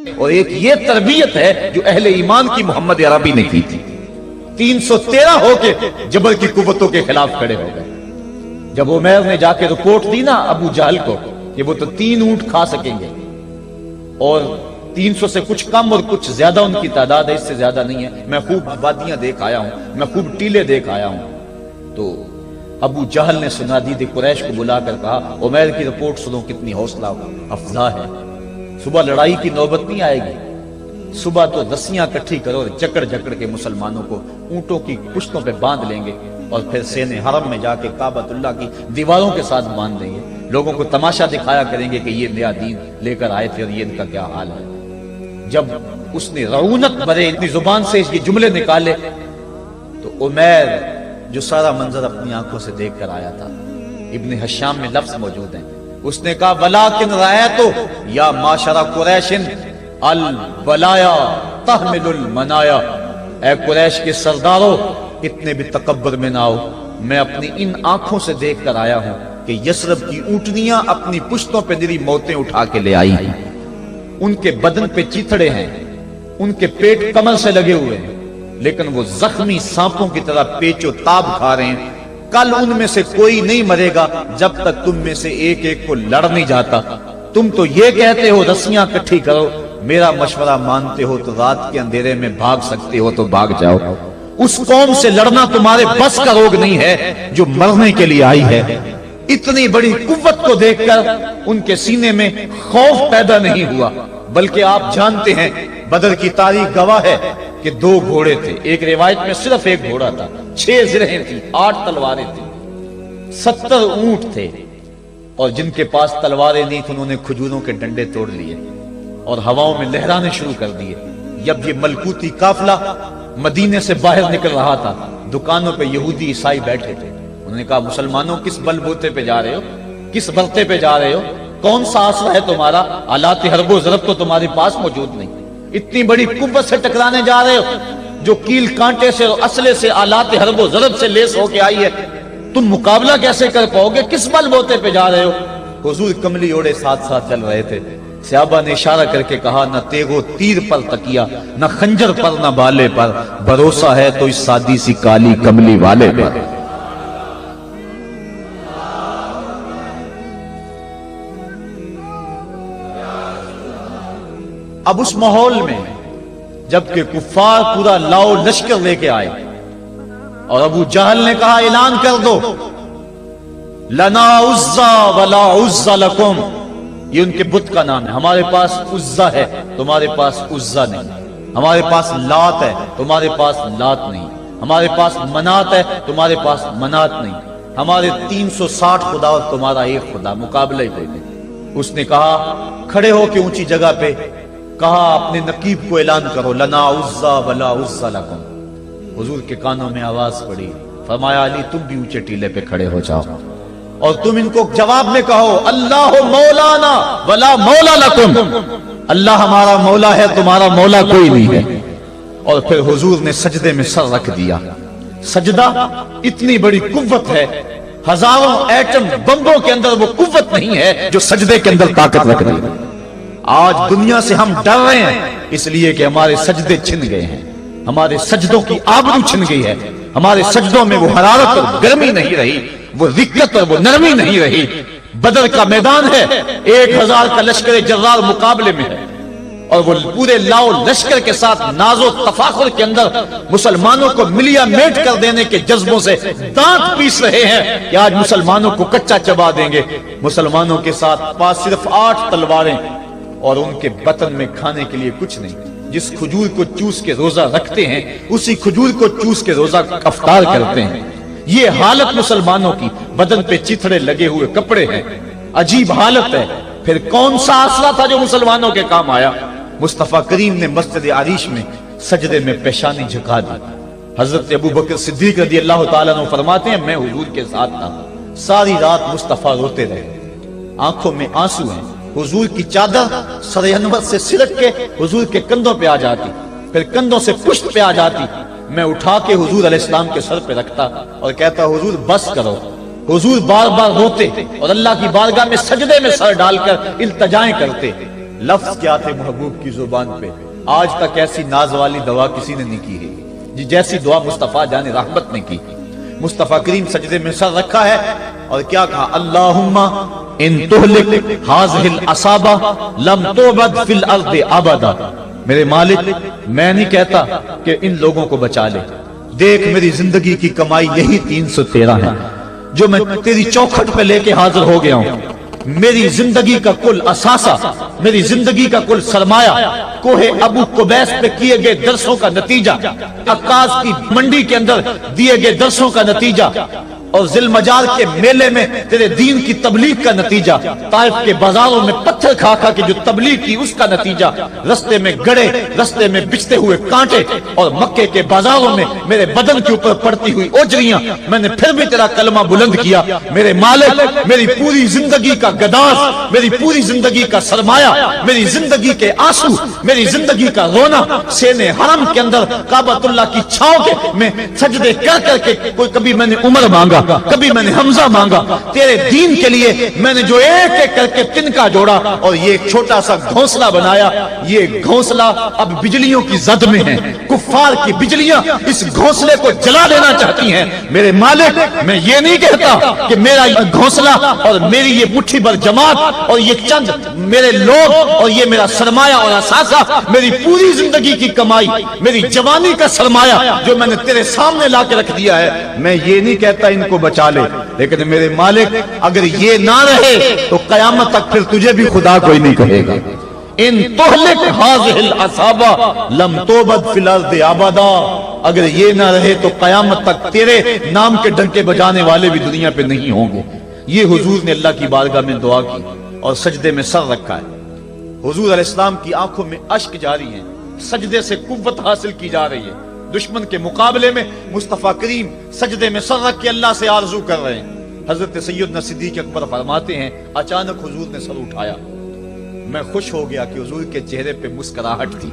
اور ایک یہ تربیت ہے جو اہل ایمان کی محمد عربی نے کی تھی. 313 ہو کے جبل کی قوتوں کے خلاف کھڑے ہو گئے. جب عمیر نے جا کے رپورٹ دی نا ابو جہل کو کہ وہ تو 3 اونٹ کھا سکیں گے اور 300 سے کچھ کم اور کچھ زیادہ ان کی تعداد ہے، اس سے زیادہ نہیں ہے، میں خوب وادیاں دیکھ آیا ہوں، میں خوب ٹیلے دیکھ آیا ہوں. تو ابو جہل نے سنادید قریش کو بلا کر کہا عمیر کی رپورٹ سنو کتنی حوصلہ افزا ہے. صبح لڑائی کی نوبت نہیں آئے گی، صبح تو رسیاں کٹھی کرو اور جکڑ جکڑ کے مسلمانوں کو اونٹوں کی پشتوں پہ باندھ لیں گے اور پھر سین حرم میں جا کے کعبۃ اللہ کی دیواروں کے ساتھ باندھ دیں گے. لوگوں کو تماشا دکھایا کریں گے کہ یہ نیا دین لے کر آئے تھے اور یہ ان کا کیا حال ہے. جب اس نے رعونت بھرے اپنی زبان سے یہ جملے نکالے تو عمیر جو سارا منظر اپنی آنکھوں سے دیکھ کر آیا تھا، ابن حشام میں لفظ موجود ہیں، اس نے کہا وَلَٰكِنْ رَأَيْتُ یا معشر قریش البلایا تحمل المنایا. اے قریش کے سرداروں اتنے بھی تکبر میں نہ آؤ، میں اپنی ان آنکھوں سے دیکھ کر آیا ہوں کہ یثرب کی اونٹنیاں اپنی پشتوں پہ نری موتیں اٹھا کے لے آئی ہیں. ان کے بدن پہ چیتھڑے ہیں، ان کے پیٹ کمر سے لگے ہوئے ہیں، لیکن وہ زخمی سانپوں کی طرح پیچ و تاب کھا رہے ہیں. کل ان میں سے کوئی نہیں مرے گا جب تک تم میں سے ایک ایک کو لڑ نہیں جاتا. تم تو یہ کہتے ہو رسیاں کٹھی کرو، میرا مشورہ مانتے ہو تو رات کے اندھیرے میں بھاگ سکتے ہو تو بھاگ جاؤ. اس قوم سے لڑنا تمہارے بس کا روگ نہیں ہے جو مرنے کے لیے آئی ہے. اتنی بڑی قوت کو دیکھ کر ان کے سینے میں خوف پیدا نہیں ہوا، بلکہ آپ جانتے ہیں بدر کی تاریخ گواہ ہے کہ 2 گھوڑے تھے. ایک روایت میں صرف ایک گھوڑا تھا، 6 زرہیں تھی، 8 تلواریں تھیں، 70 اونٹ تھے، اور جن کے پاس تلواریں نہیں تھیں انہوں نے کھجوروں کے ڈنڈے توڑ لیے اور ہواؤں میں لہرانے شروع کر دیے. جب یہ ملکوتی قافلہ مدینے سے باہر نکل رہا تھا، دکانوں پہ یہودی عیسائی بیٹھے تھے. انہوں نے کہا مسلمانوں کس بل بوتے پہ جا رہے ہو، کس برتے پہ جا رہے ہو، کون سا آسرا ہے تمہارا، آلات حرب و ضرب تو تمہارے پاس موجود نہیں، اتنی بڑی قوت سے ٹکرانے جا رہے ہو جو کیل کانٹے سے اور اسلحے سے آلات حرب و ضرب سے لیس ہو کے آئی ہے، تم مقابلہ کیسے کر پاؤ گے، کس بل بوتے پہ جا رہے ہو. حضور کملی اوڑے ساتھ ساتھ چل رہے تھے. صحابہ نے اشارہ کر کے کہا نہ تیغ و تیر پر تکیا، نہ خنجر پر، نہ بالے پر، بھروسہ ہے تو اس سادی سی کالی کملی والے پر. اب اس ماحول میں جبکہ کفار پورا لاؤ لشکر لے کے آئے اور ابو جہل نے کہا اعلان کر دو لنا عزا ولا عزا لکم، یہ ان کے بت کا نام ہے. ہمارے پاس عزا ہے تمہارے پاس عزا نہیں، ہمارے پاس لات ہے تمہارے پاس لات نہیں، ہمارے پاس منات ہے تمہارے پاس منات نہیں، ہمارے 360 خدا اور تمہارا ایک خدا، مقابلہ ہی کوئی نہیں. اس نے کہا کھڑے ہو کے اونچی جگہ پہ کہا اپنے نقیب کو اعلان کرو لنا عزا ولا عزا لکم. حضور کے کانوں میں آواز پڑی، فرمایا علی تم بھی اونچے ٹیلے پہ کھڑے ہو جاؤ اور تم ان کو جواب میں کہو اللہ مولانا ولا مولا لکم، اللہ ہمارا مولا ہے تمہارا مولا کوئی نہیں ہے. اور پھر حضور نے سجدے میں سر رکھ دیا. سجدہ اتنی بڑی قوت ہے، ہزاروں ایٹم بمبوں کے اندر وہ قوت نہیں ہے جو سجدے کے اندر طاقت رکھ دی. آج دنیا سے ہم ڈر رہے ہیں اس لیے کہ ہمارے سجدے چھن گئے ہیں، ہمارے سجدوں کی آبرو چھن گئی ہے، ہمارے سجدوں میں وہ حرارت اور گرمی نہیں رہی، وہ رقت اور وہ نرمی نہیں رہی. بدر کا میدان ہے، 1000 کا لشکر جرار مقابلے میں ہے اور وہ پورے لاؤ لشکر کے ساتھ ناز و تفاخر کے اندر مسلمانوں کو ملیا میٹ کر دینے کے جذبوں سے دانت پیس رہے ہیں کہ آج مسلمانوں کو کچا چبا دیں گے. مسلمانوں کے ساتھ پاس صرف 8 تلواریں اور ان کے بطن میں کھانے کے لیے کچھ نہیں. جس کھجور کو چوس کے روزہ رکھتے ہیں اسی کھجور کو چوس کے روزہ افطار کرتے ہیں. یہ حالت مسلمانوں کی، بدن پہ چتھڑے لگے ہوئے کپڑے ہیں، عجیب حالت ہے. پھر کون سا آسرا تھا جو مسلمانوں کے کام آیا؟ مصطفیٰ کریم نے مسجد عریش میں سجدے میں پیشانی جھکا دی. حضرت ابو بکر صدیق رضی اللہ تعالیٰ عنہ فرماتے ہیں میں حضور کے ساتھ تھا، ساری رات مصطفیٰ روتے رہے، آنکھوں میں آنسو ہیں. حضور کی چادر سر انور سے سلٹ کے حضور کے کندھوں پہ آ جاتی، پھر کندھوں سے پشت پہ آ جاتی. میں اٹھا کے حضور علیہ السلام کے سر پہ رکھتا اور کہتا حضور بس کرو. حضور بار بار روتے اور اللہ کی بارگاہ میں سجدے میں سر ڈال کر التجائیں کرتے، لفظ کیا تھے محبوب کی زبان پہ، آج تک ایسی ناز والی دعا کسی نے نہیں کی ہے جی جیسی دعا مصطفیٰ جان رحمت نے کی۔ مصطفیٰ کریم سجدے میں سر رکھا ہے اور کیا کہا، اللہم ان تہلک ہذہ العصابہ لم تعبد فی الارض ابدا۔ میرے مالک میں نہیں کہتا کہ ان لوگوں کو بچا لے، دیکھ میری زندگی کی کمائی یہی 313 ہے جو میں تیری چوکھٹ پہ لے کے حاضر ہو گیا ہوں۔ میری زندگی کا کل اثاثہ، میری زندگی کا کل سرمایہ کوہ ابو قبیس پہ کیے گئے درسوں کا نتیجہ، عکاظ کی منڈی کے اندر دیے گئے درسوں کا نتیجہ، اور ذی المجال کے میلے میں تیرے دین کی تبلیغ کا نتیجہ، طائف کے بازاروں میں پتھر کھا کھا کے جو تبلیغ کی اس کا نتیجہ، رستے میں گڑے، رستے میں بچتے ہوئے کانٹے، اور مکے کے بازاروں میں میرے بدن کے اوپر پڑتی ہوئی اوجریاں، میں نے پھر بھی تیرا کلمہ بلند کیا۔ میرے مالک میری پوری زندگی کا گداز، میری پوری زندگی کا سرمایہ، میری زندگی کے آنسو، میری زندگی کا رونا سینے حرم کے اندر کعبۃ اللہ کی چھاؤں کے میں سجدے کر کر کے، کوئی کبھی میں نے عمر مانگا، کبھی میں نے حمزہ مانگا، تیرے دین کے لیے میں نے جو ایک ایک کر کے تنکا جوڑا اور یہ ایک چھوٹا سا گھونسلہ بنایا، یہ گھونسلہ اب بجلیوں کی زد میں ہے، کفار کی بجلیاں اس گھونسلے کو جلا دینا چاہتی ہیں۔ میرے مالک میں یہ نہیں کہتا کہ میرا یہ گھونسلہ اور میری یہ مٹھی بھر جماعت اور یہ چند میرے لوگ اور یہ میرا سرمایہ اور اثاثہ، میری پوری زندگی کی کمائی، میری جوانی کا سرمایہ جو میں نے تیرے سامنے لا کے رکھ دیا ہے، میں یہ نہیں کہتا ان کو بچا لے، لیکن میرے مالک اگر یہ نہ رہے تو قیامت تک پھر تجھے بھی خدا کوئی نہیں کہے گا۔ ان تہلک ہذہ العصابہ لم تعبد فی الارض ابدا، اگر یہ نہ رہے تو قیامت تک تیرے نام کے ڈنکے بجانے والے بھی دنیا پہ نہیں ہوں گے۔ یہ حضور نے اللہ کی بارگاہ میں دعا کی اور سجدے میں سر رکھا ہے۔ حضور علیہ السلام کی آنکھوں میں اشک جاری ہیں، سجدے سے قوت حاصل کی جا رہی ہے۔ دشمن کے مقابلے میں مصطفیٰ کریم سجدے میں سر رکھ کے اللہ سے آرزو کر رہے ہیں۔ حضرت سیدنا صدیق اکبر فرماتے ہیں، اچانک حضور نے سر اٹھایا، میں خوش ہو گیا کہ حضور کے چہرے پہ مسکراہٹ تھی۔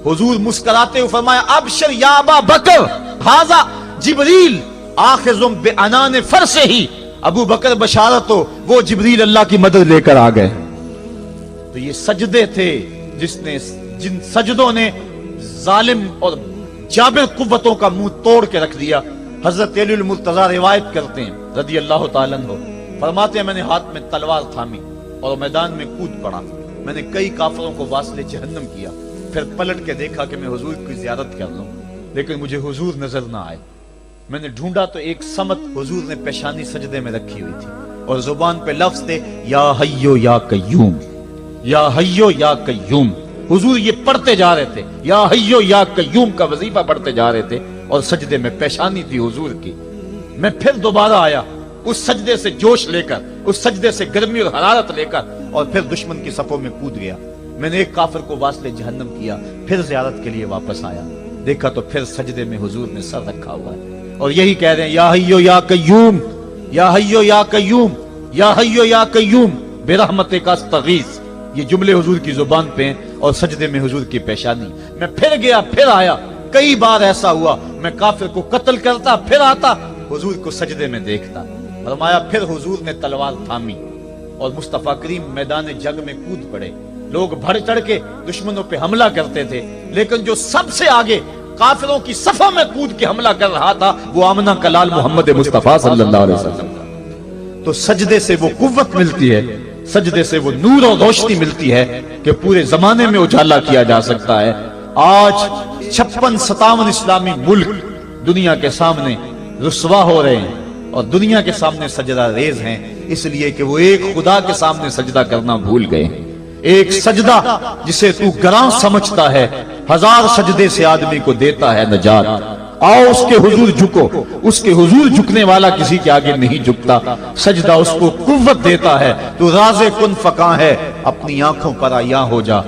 حضور مسکراتے ہوئے فرمایا، ابشر یا ابا بکر ھذا جبریل آخذ بعنان فرسہ، ابو بکر بشارت ہو، وہ جبریل اللہ کی مدد لے کر آ گئے۔ تو یہ سجدے تھے جن سجدوں نے ظالم اور جابر قوتوں کا منہ توڑ کے رکھ دیا۔ حضرت علی المرتضی روایت کرتے ہیں رضی اللہ تعالیٰ عنہ، فرماتے ہیں میں نے ہاتھ میں تلوار تھامی اور میدان میں کود پڑا، میں نے کئی کافروں کو واصل جہنم کیا، پھر پلٹ کے دیکھا کہ میں حضور کی زیارت کر لوں، لیکن مجھے حضور نظر نہ آئے۔ میں نے ڈھونڈا تو ایک سمت حضور نے پیشانی سجدے میں رکھی ہوئی تھی اور زبان پہ لفظ تھے، یا حیو یا قیوم، یا حیو یا قیوم۔ حضور یہ پڑھتے جا رہے تھے، یا حیو یا قیوم کا وظیفہ پڑھتے جا رہے تھے اور سجدے میں پیشانی تھی حضور کی۔ میں پھر دوبارہ آیا اس سجدے سے جوش لے کر، اس سجدے سے گرمی اور حرارت لے کر، اور پھر دشمن کی صفوں میں کود گیا۔ میں نے ایک کافر کو واصل جہنم کیا، پھر زیارت کے لیے واپس آیا، دیکھا تو پھر سجدے میں حضور نے سر رکھا ہوا ہے اور یہی کہہ رہے ہیں، یا حیو یا قیوم، یا حیو یا قیوم، یا حیو یا قیوم برحمتک استغیث۔ یہ جملے حضور کی زبان پہ ہیں اور سجدے میں حضور کی پیشانی۔ میں پھر گیا، پھر آیا، کئی بار ایسا ہوا میں کافر کو قتل کرتا، پھر آتا حضور کو سجدے میں دیکھتا۔ فرمایا پھر حضور نے تلوار تھامی اور مصطفیٰ کریم میدان جنگ میں کود پڑے۔ لوگ بڑھ چڑھ کے دشمنوں پہ حملہ کرتے تھے، لیکن جو سب سے آگے کافروں کی صفوں میں کود کے حملہ کر رہا تھا وہ آمنہ کا لال محمد مصطفیٰ صلی اللہ علیہ وسلم۔ تو سجدے سے وہ قوت ملتی ہے، سجدے سے وہ نور اور روشنی ملتی ہے کہ پورے زمانے میں اجالا کیا جا سکتا ہے۔ آج 56-57 اسلامی ملک دنیا کے سامنے رسوا ہو رہے ہیں اور دنیا کے سامنے سجدہ ریز ہیں، اس لیے کہ وہ ایک خدا کے سامنے سجدہ کرنا بھول گئے ہیں۔ ایک سجدہ جسے تو گراں سمجھتا ہے 1000 سجدے سے آدمی کو دیتا ہے نجات۔ آؤ اس کے حضور جھکو، اس کے حضور جھکنے والا کسی کے آگے نہیں جھکتا۔ سجدہ اس کو قوت دیتا ہے، تو راز کن فکاں ہے، اپنی آنکھوں پر عیاں ہو جا،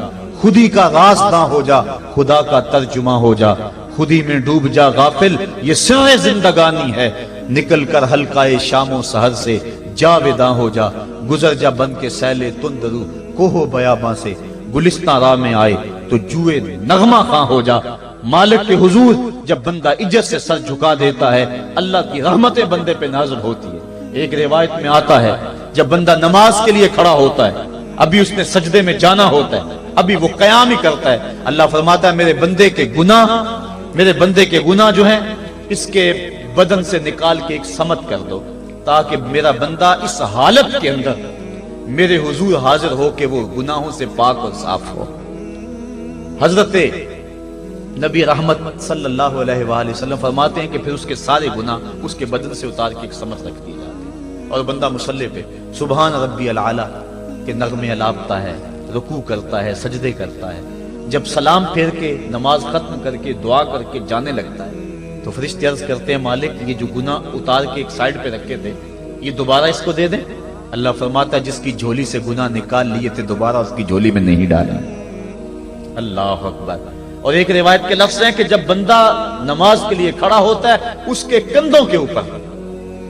خودی کا راز نہ ہو جا، خدا کا ترجمہ ہو جا، خودی میں ڈوب جا غافل، یہ سر زندگانی ہے، نکل کر حلقہ شام و سحر سے جاویداں ہو جا، گزر جا بن کے سیلے تندرو کوہ بیاباں سے، گلستان راہ میں آئے تو جوئے نغمہ خواں ہو جا۔ مالک کے حضور جب بندہ عزت سے سر جھکا دیتا ہے، اللہ کی رحمتیں بندے پہ نازل ہوتی ہے۔ ایک روایت میں آتا ہے جب بندہ نماز کے لیے کھڑا ہوتا ہے، ابھی اس نے سجدے میں جانا ہوتا ہے، ابھی وہ قیام ہی کرتا ہے، اللہ فرماتا ہے میرے بندے کے گناہ جو ہیں اس کے بدن سے نکال کے ایک سمت کر دو، تاکہ میرا بندہ اس حالت کے اندر میرے حضور حاضر ہو کہ وہ گناہوں سے پاک اور صاف ہو۔ حضرت نبی رحمت صلی اللہ علیہ وآلہ وسلم فرماتے ہیں کہ پھر اس کے سارے گناہ اس کے بدن سے اتار کے ایک سمت رکھ دی جاتی ہے، اور بندہ مصلی پہ سبحان ربی العالی کے نغمے الاپتا ہے، رکوع کرتا ہے، سجدے کرتا ہے۔ جب سلام پھیر کے نماز ختم کر کے دعا کر کے جانے لگتا ہے تو فرشتے عرض کرتے ہیں مالک یہ جو گناہ اتار کے ایک سائیڈ پہ رکھے تھے یہ دوبارہ اس کو دے دیں؟ اللہ فرماتا ہے جس کی جھولی سے گناہ نکال لیے تھے دوبارہ اس کی جھولی میں نہیں ڈالیں۔ اللہ اکبر۔ اور ایک روایت کے لفظ ہیں کہ جب بندہ نماز کے لیے کھڑا ہوتا ہے اس کے کندھوں کے اوپر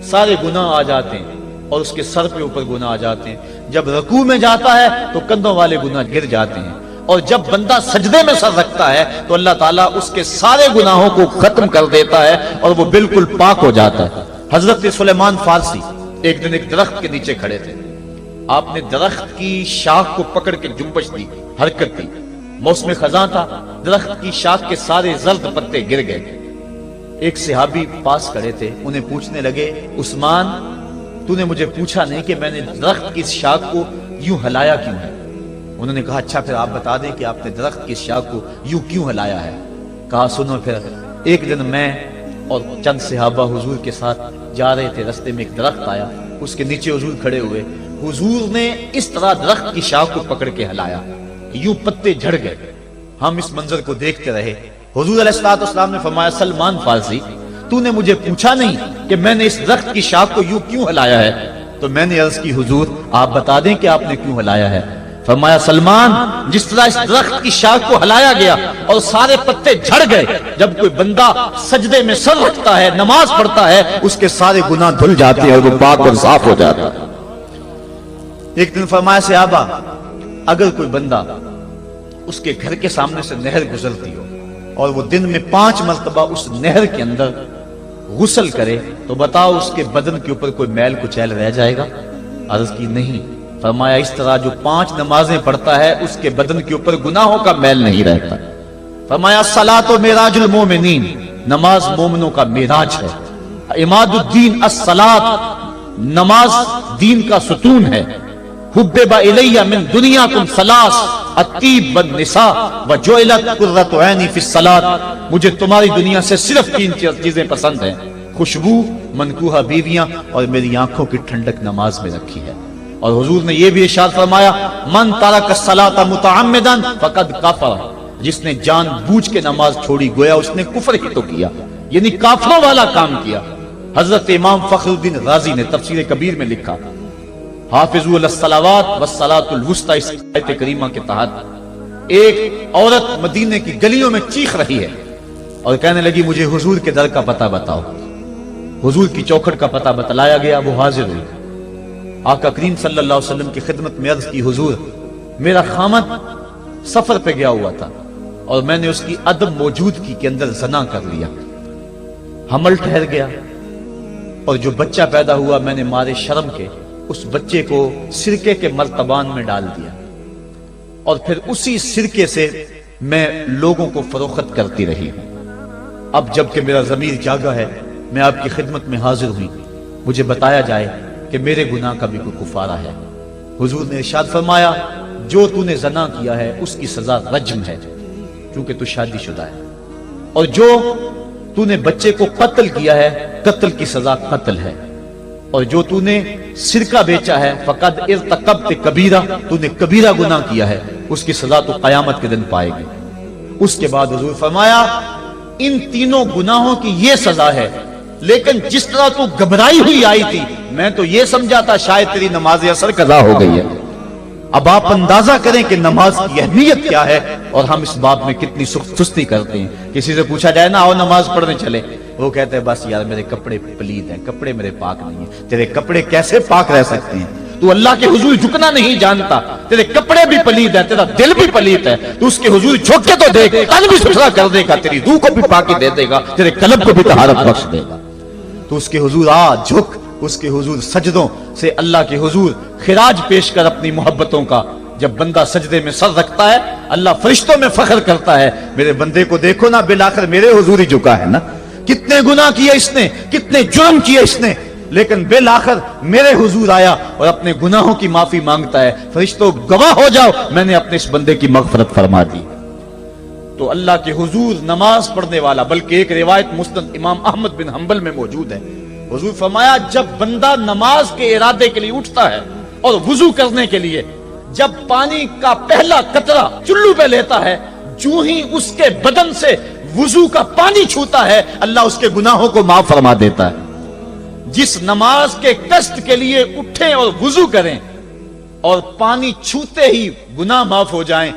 سارے گناہ آ جاتے ہیں اور اس کے سر پہ اوپر گناہ آ جاتے ہیں، جب رکوع میں جاتا ہے تو کندھوں والے گناہ گر جاتے ہیں، اور جب بندہ سجدے میں سر رکھتا ہے تو اللہ تعالیٰ اس کے سارے گناہوں کو ختم کر دیتا ہے اور وہ بالکل پاک ہو جاتا ہے۔ حضرت سلیمان فارسی ایک دن ایک درخت کے نیچے کھڑے تھے، آپ نے درخت کی شاخ کو پکڑ کے جنبش دی، حرکت دی، موسم خزاں تھا، درخت کی شاخ کے سارے زرد پتے گر گئے۔ ایک صحابی پاس کھڑے تھے، انہیں پوچھنے لگے عثمان تو نے مجھے پوچھا نہیں کہ میں نے درخت کی شاخ کو یوں ہلایا کیوں ہے؟ انہوں نے کہا اچھا پھر آپ بتا دیں کہ آپ نے درخت کی شاخ کو یوں کیوں ہلایا ہے؟ کہا سنو پھر ایک دن میں اور چند صحابہ حضور کے ساتھ جا رہے تھے، رستے میں ایک درخت آیا، اس کے نیچے حضور کھڑے ہوئے، حضور نے اس طرح درخت کی شاخ کو پکڑ کے ہلایا، یوں پتے جھڑ گئے، ہم اس منظر کو دیکھتے رہے۔ حضور علیہ السلام نے فرمایا سلمان فارسی تو نے مجھے پوچھا نہیں کہ میں نے اس درخت کی شاخ کو یوں کیوں ہلایا ہے؟ تو میں نے عرض کی حضور آپ بتا دیں کہ آپ نے کیوں ہلایا ہے؟ فرمایا سلمان جس طرح اس درخت کی شاخ کو ہلایا گیا اور سارے پتے جھڑ گئے، جب کوئی بندہ سجدے میں سر رکھتا ہے نماز پڑھتا ہے اس کے سارے گناہ دھل جاتے ہیں اور وہ پاک اور صاف ہو جاتا ہے۔ ایک دن فرمایا صحابہ اگر کوئی بندہ اس کے گھر کے سامنے سے نہر گزرتی ہو اور وہ دن میں 5 مرتبہ اس نہر کے اندر غسل کرے تو بتاؤ اس کے بدن کے اوپر کوئی میل کچیل رہ جائے گا؟ عرض کی نہیں۔ فرمایا اس طرح جو 5 نمازیں پڑھتا ہے اس کے بدن کے اوپر گناہوں کا میل نہیں رہتا۔ فرمایا الصلاۃ معراج المومنین، نماز مومنوں کا معراج ہے۔ عماد الدین الصلاۃ، نماز دین کا ستون ہے۔ حبب الی من دنیاکم ثلاث الطیب والنساء وجعلت قرۃ عینی فی الصلاۃ، مجھے تمہاری دنیا سے صرف 3 چیزیں پسند ہیں، خوشبو، منکوحہ بیویاں، اور میری آنکھوں کی ٹھنڈک نماز میں رکھی ہے۔ اور حضور نے یہ بھی ارشاد فرمایا من ترک الصلاۃ متعمدا فقد کفر، جس نے جان بوجھ کے نماز چھوڑی گویا اس نے کفر ہی تو کیا، یعنی کافروں والا کام کیا۔ حضرت امام فخر الدین رازی نے تفسیر کبیر میں لکھا حافظوا علی الصلوات والصلاۃ الوسطی، اس آیت کریمہ کے تحت ایک عورت مدینے کی گلیوں میں چیخ رہی ہے اور کہنے لگی مجھے حضور کے در کا پتہ بتاؤ۔ حضور کی چوکھٹ کا پتہ بتلایا گیا، وہ حاضر ہوئی۔ آقا کریم صلی اللہ علیہ وسلم کی خدمت میں عرض کی حضور میرا خامد سفر پہ گیا ہوا تھا اور میں نے اس کی عدم موجودگی کے اندر زنا کر لیا، حمل ٹھہر گیا اور جو بچہ پیدا ہوا میں نے مارے شرم کے اس بچے کو سرکے کے مرتبان میں ڈال دیا اور پھر اسی سرکے سے میں لوگوں کو فروخت کرتی رہی ہوں۔ اب جب کہ میرا ضمیر جاگا ہے میں آپ کی خدمت میں حاضر ہوئی، مجھے بتایا جائے کہ میرے گناہ کا بھی کوئی کفارہ ہے۔ حضور نے ارشاد فرمایا جو تو نے زنا کیا ہے اس کی سزا رجم ہے چونکہ تو شادی شدہ ہے، اور جو تو نے بچے کو قتل کیا ہے قتل کی سزا قتل ہے، اور جو تو نے سرکہ بیچا ہے فقد ارتکبت کبیرہ، تو نے کبیرہ گناہ کیا ہے، اس کی سزا تو قیامت کے دن پائے گی۔ اس کے بعد حضور فرمایا ان تینوں گناہوں کی یہ سزا ہے، لیکن جس طرح تو گھبرائی ہوئی آئی تھی میں تو یہ سمجھا تھا شاید تیری نماز اثر قضا ہو گئی ہے۔ اب آپ اندازہ کریں کہ نماز کی اہمیت کیا ہے اور ہم اس باب میں کتنی سستی کرتے ہیں۔ کسی سے پوچھا جائے نا آؤ نماز پڑھنے چلے، وہ کہتے ہیں بس یار میرے کپڑے پلید ہیں، کپڑے میرے پاک نہیں ہیں۔ تیرے کپڑے کیسے پاک رہ سکتے ہیں؟ تو اللہ کے حضور جھکنا نہیں جانتا، تیرے کپڑے بھی پلید ہیں، تیرا دل بھی پلید ہے، تو اس کے حضور جھک کے تو دیکھ، قلب بھی ستھرا کر دے گا، تیری روح کو بھی پاکی دے دے گا، تیرے قلب کو بھی طہارت بخش دے گا۔ تو اس کے حضور آ جھک، اس کے حضور سجدوں سے اللہ کے حضور خراج پیش کر اپنی محبتوں کا جب بندہ سجدے میں سر رکھتا ہے اللہ فرشتوں میں فخر کرتا ہے، میرے بندے کو دیکھو نا، بالآخر میرے حضور ہی جھکا ہے نا، کتنے گناہ کیے اس نے، کتنے جرم کیے اس نے، لیکن بالآخر میرے حضور آیا اور اپنے گناہوں کی معافی مانگتا ہے، فرشتوں گواہ ہو جاؤ میں نے اپنے اس بندے کی مغفرت فرما دی۔ تو اللہ کے حضور نماز پڑھنے والا، بلکہ ایک روایت مسند امام احمد بن حنبل میں موجود ہے، حضور فرمایا جب بندہ نماز کے ارادے کے لیے اٹھتا ہے اور وضو کرنے کے لیے جب پانی کا پہلا قطرہ چلو پہ لیتا ہے، جو ہی اس کے بدن سے وضو کا پانی چھوتا ہے اللہ اس کے گناہوں کو معاف فرما دیتا ہے۔ جس نماز کے قصد کے لیے اٹھیں اور وضو کریں اور پانی چھوتے ہی گناہ معاف ہو جائیں،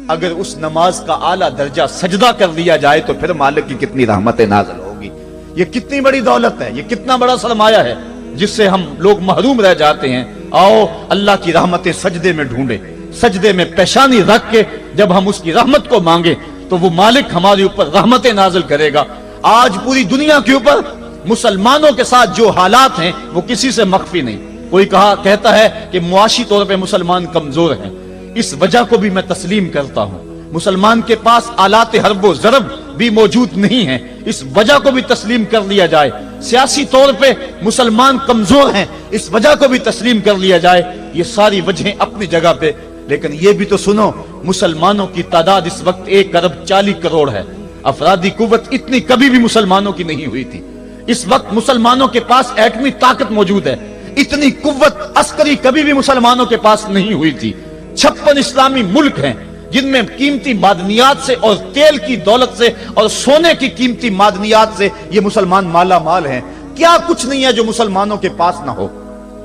اگر اس نماز کا اعلیٰ درجہ سجدہ کر لیا جائے تو پھر مالک کی کتنی رحمت نازل ہوگی، یہ کتنی بڑی دولت ہے، یہ کتنا بڑا سرمایہ ہے جس سے ہم لوگ محروم رہ جاتے ہیں۔ آؤ اللہ کی رحمتیں سجدے میں ڈھونڈے، سجدے میں پیشانی رکھ کے جب ہم اس کی رحمت کو مانگے تو وہ مالک ہمارے اوپر رحمتیں نازل کرے گا۔ آج پوری دنیا کے اوپر مسلمانوں کے ساتھ جو حالات ہیں وہ کسی سے مخفی نہیں۔ کوئی کہتا ہے کہ معاشی طور پہ مسلمان کمزور ہیں، اس وجہ کو بھی میں تسلیم کرتا ہوں، مسلمان کے پاس آلات حرب و ضرب بھی موجود نہیں ہیں، اس وجہ کو بھی تسلیم کر لیا جائے۔ سیاسی طور پہ مسلمان کمزور ہیں، اس وجہ کو بھی تسلیم کر لیا جائے۔ یہ ساری وجہیں اپنی جگہ پہ، لیکن یہ بھی تو سنو مسلمانوں کی تعداد اس وقت 1,40,00,000,000 ہے۔ افرادی قوت اتنی کبھی بھی مسلمانوں کی نہیں ہوئی تھی۔ اس وقت مسلمانوں کے پاس ایٹمی طاقت موجود ہے، اتنی قوت عسکری کبھی بھی مسلمانوں کے پاس نہیں ہوئی تھی۔ 56 اسلامی ملک ہیں جن میں قیمتی معدنیات سے اور تیل کی دولت سے اور سونے کی قیمتی معدنیات سے یہ مسلمان مالا مال ہیں، کیا کچھ نہیں ہے جو مسلمانوں کے پاس نہ ہو،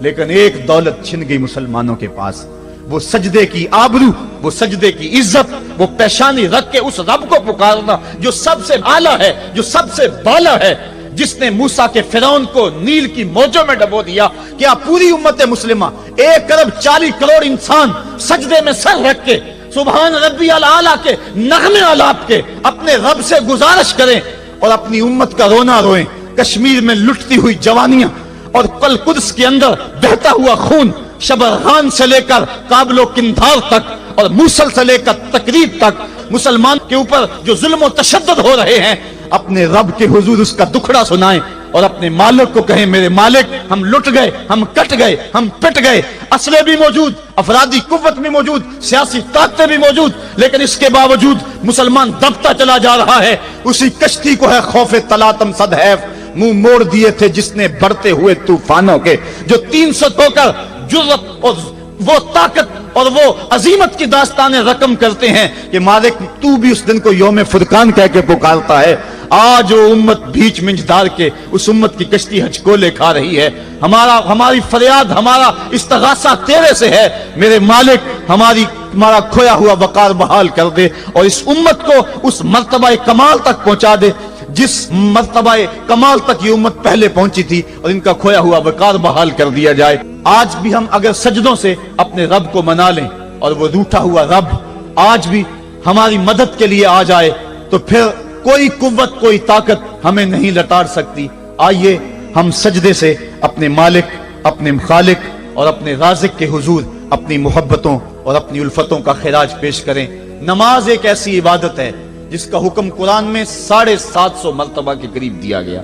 لیکن ایک دولت چھن گئی مسلمانوں کے پاس، وہ سجدے کی آبرو، وہ سجدے کی عزت، وہ پیشانی رکھ کے اس رب کو پکارنا جو سب سے اعلیٰ ہے، جو سب سے بالا ہے، جس نے موسیٰ کے فرعون کو نیل کی موجوں میں ڈبو دیا۔ کیا پوری امت مسلمہ 1,40,00,000,000 انسان سجدے میں سر رکھ کے سبحان ربی الاعلیٰ کے نغمے آلاپ کے اپنے رب سے گزارش کریں اور اپنی امت کا رونا روئیں؟ کشمیر میں لٹتی ہوئی جوانیاں اور قدس کے اندر بہتا ہوا خون، شبرغان سے لے کر کابل و قندھار تک اور موصل سے لے کر تقریب تک مسلمان کے اوپر جو ظلم و تشدد ہو رہے ہیں، اپنے رب کے حضور اس کا دکھڑا سنائیں اور اپنے مالک کو کہیں میرے مالک ہم لٹ گئے، ہم کٹ گئے، ہم پٹ گئے، اسلحے بھی موجود، افرادی قوت بھی موجود، سیاسی طاقتیں بھی موجود، لیکن اس کے باوجود مسلمان دبتا چلا جا رہا ہے۔ اسی کشتی کو ہے خوف تلاطم صد حیف منہ موڑ دیے تھے جس نے بڑھتے ہوئے طوفانوں کے، جو 300 ہو کر جرأت اور وہ طاقت اور وہ عظیمت کی داستانیں رقم کرتے ہیں کہ مالک تو بھی اس دن کو یوم فرقان کہہ کے پکارتا ہے۔ آج وہ امت بیچ منجدار کے اس امت کی کشتی ہچکولے کھا رہی ہے۔ ہماری فریاد، ہمارا استغاثہ تیرے سے ہے، میرے مالک ہمارا کھویا ہوا وقار بحال کر دے اور اس امت کو اس مرتبہ کمال تک پہنچا دے جس مرتبہ کمال تک یہ امت پہلے پہنچی تھی، اور ان کا کھویا ہوا وقار بحال کر دیا جائے۔ آج بھی ہم اگر سجدوں سے اپنے رب کو منا لیں اور وہ روٹھا ہوا رب آج بھی ہماری مدد کے لیے آ جائے تو پھر کوئی قوت، کوئی طاقت ہمیں نہیں لٹاڑ سکتی۔ آئیے ہم سجدے سے اپنے مالک، اپنے خالق اور اپنے رازق کے حضور اپنی محبتوں اور اپنی الفتوں کا خراج پیش کریں۔ نماز ایک ایسی عبادت ہے جس کا حکم قرآن میں 750 مرتبہ کے قریب دیا گیا۔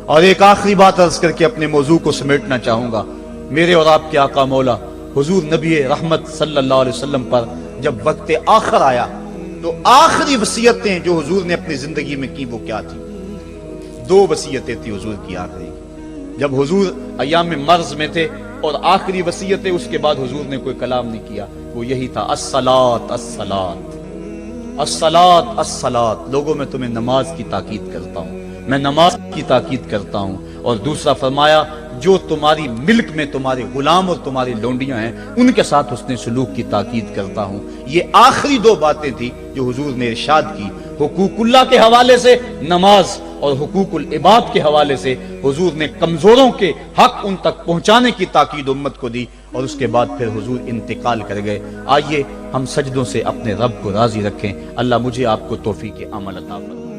اور ایک آخری بات عرض کر کے اپنے موضوع کو سمیٹنا چاہوں گا۔ میرے اور آپ کے آقا مولا حضور نبی رحمت صلی اللہ علیہ وسلم پر جب وقت آخر آیا تو آخری وصیتیں جو حضور نے اپنی زندگی میں کی وہ کیا تھی؟ 2 وصیتیں تھی حضور کی آخری، جب حضور ایام مرض میں تھے، اور آخری وصیتیں اس کے بعد حضور نے کوئی کلام نہیں کیا، وہ یہی تھا الصلاۃ الصلاۃ الصلاۃ الصلاۃ۔ لوگوں میں تمہیں نماز کی تاکید کرتا ہوں، میں نماز کی تاکید کرتا ہوں۔ اور دوسرا فرمایا جو تمہاری ملک میں تمہارے غلام اور تمہاری لونڈیاں ہیں ان کے ساتھ حسن سلوک کی تاکید کرتا ہوں۔ یہ آخری 2 باتیں تھی جو حضور نے ارشاد کی، حقوق اللہ کے حوالے سے نماز اور حقوق العباد کے حوالے سے حضور نے کمزوروں کے حق ان تک پہنچانے کی تاکید امت کو دی، اور اس کے بعد پھر حضور انتقال کر گئے۔ آئیے ہم سجدوں سے اپنے رب کو راضی رکھیں۔ اللہ مجھے آپ کو توفیق عمل عطا فرمائے۔